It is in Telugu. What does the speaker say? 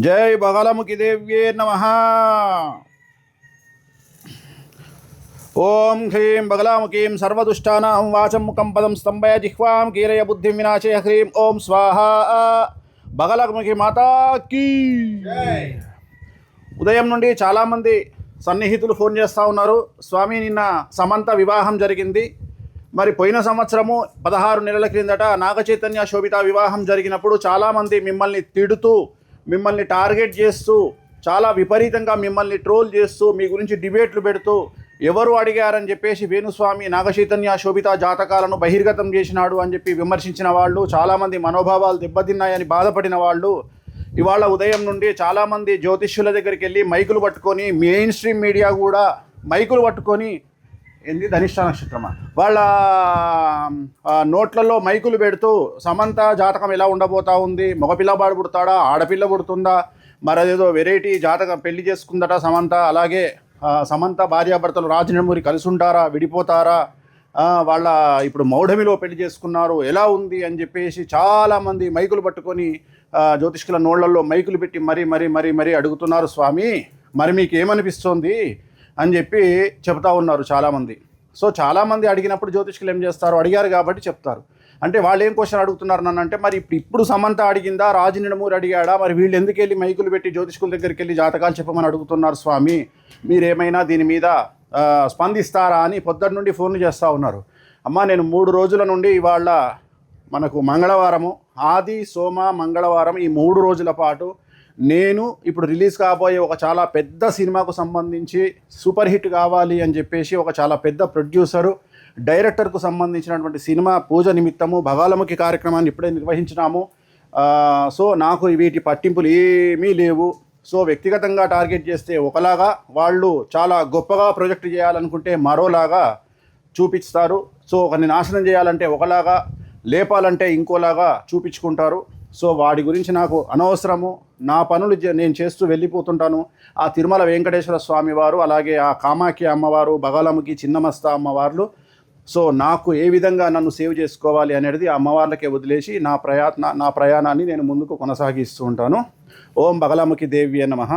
జై బగలముఖి దేవ్యే నమః. ఓం హ్రీం బగలాముఖీం సర్వదుష్టానాం వాచం ముఖం పదం స్తంభయ జిహ్వాం కీలయ బుద్ధిం వినాశయ హ్రీం ఓం స్వాహ. బగలముఖి మాతాకి. ఉదయం నుండి చాలామంది సన్నిహితులు ఫోన్ చేస్తూ ఉన్నారు. స్వామి, నిన్న సమంత వివాహం జరిగింది. మరి పోయిన సంవత్సరము 16 నెలల క్రిందట నాగచైతన్య శోభిత వివాహం జరిగినప్పుడు చాలామంది మిమ్మల్ని తిడుతూ, మిమ్మల్ని టార్గెట్ చేస్తూ, చాలా విపరీతంగా మిమ్మల్ని ట్రోల్ చేస్తూ, మీ గురించి డిబేట్లు పెడుతూ, ఎవరు అడిగారని చెప్పేసి వేణుస్వామి నాగచైతన్య శోభిత జాతకాలను బహిర్గతం చేసినాడు అని చెప్పి విమర్శించిన వాళ్ళు, చాలామంది మనోభావాలు దెబ్బతిన్నాయని బాధపడిన వాళ్ళు ఇవాళ ఉదయం నుండి చాలామంది జ్యోతిష్యుల దగ్గరికి వెళ్ళి మైకులు పట్టుకొని, మెయిన్ స్ట్రీమ్ మీడియా కూడా మైకులు పట్టుకొని, ఏంది ధనిష్ట నక్షత్రమా, వాళ్ళ నోట్లలో మైకులు పెడుతూ సమంత జాతకం ఎలా ఉండబోతా ఉంది, మగపిల్లవాడు పుడతాడా, ఆడపిల్ల పుడుతుందా, మరదేదో వెరైటీ జాతకం పెళ్లి చేసుకుందట సమంత, అలాగే సమంత భార్యాభర్తలు రాజనమూరి కలిసి ఉంటారా, విడిపోతారా, వాళ్ళ ఇప్పుడు మౌఢమిలో పెళ్లి చేసుకున్నారు, ఎలా ఉంది అని చెప్పేసి చాలామంది మైకులు పట్టుకొని జ్యోతిష్కుల నోళ్లలో మైకులు పెట్టి మరీ అడుగుతున్నారు. స్వామి, మరి మీకు ఏమనిపిస్తోంది అని చెప్పి చెప్తా ఉన్నారు చాలామంది. సో చాలామంది అడిగినప్పుడు జ్యోతిష్కులు ఏం చేస్తారు, అడిగారు కాబట్టి చెప్తారు. అంటే వాళ్ళు ఏం క్వశ్చన్ అడుగుతున్నారు నన్ను అంటే, మరి ఇప్పుడు సమంత అడిగిందా, రాజనిడమూరి అడిగాడా, మరి వీళ్ళు ఎందుకు వెళ్ళి మైకులు పెట్టి జ్యోతిష్కుల దగ్గరికి వెళ్ళి జాతకాలు చెప్పమని అడుగుతున్నారు స్వామి, మీరేమైనా దీని మీద స్పందిస్తారా అని పొద్దున్న నుండి ఫోన్లు చేస్తూ ఉన్నారు. అమ్మ, నేను 3 రోజుల నుండి ఇవాళ మనకు మంగళవారము, ఆది సోమ మంగళవారం, ఈ 3 రోజుల పాటు నేను ఇప్పుడు రిలీజ్ కాబోయే ఒక చాలా పెద్ద సినిమాకు సంబంధించి సూపర్ హిట్ కావాలి అని చెప్పేసి ఒక చాలా పెద్ద ప్రొడ్యూసరు, డైరెక్టర్కు సంబంధించినటువంటి సినిమా పూజ నిమిత్తము బగలాముఖి కార్యక్రమాన్ని ఇప్పుడే నిర్వహించినాము. సో నాకు వీటి పట్టింపులు ఏమీ లేవు. సో వ్యక్తిగతంగా టార్గెట్ చేస్తే ఒకలాగా, వాళ్ళు చాలా గొప్పగా ప్రొజెక్ట్ చేయాలనుకుంటే మరోలాగా చూపిస్తారు. సో ఒకరిని నాశనం చేయాలంటే ఒకలాగా, లేపాలంటే ఇంకోలాగా చూపించుకుంటారు. సో వాడి గురించి నాకు అనవసరము. నా పనులు నేను చేస్తూ వెళ్ళిపోతుంటాను. ఆ తిరుమల వెంకటేశ్వర స్వామి వారు, అలాగే ఆ కామాఖ్య అమ్మవారు, బగలాముఖి చిన్నమస్త అమ్మవార్లు, సో నాకు ఏ విధంగా నన్ను సేవ్ చేసుకోవాలి అనేది ఆ అమ్మవార్లకే వదిలేసి నా ప్రయాణాన్ని నేను ముందుకు కొనసాగిస్తూ ఉంటాను. ఓం బగలాముఖి దేవ్యే నమః.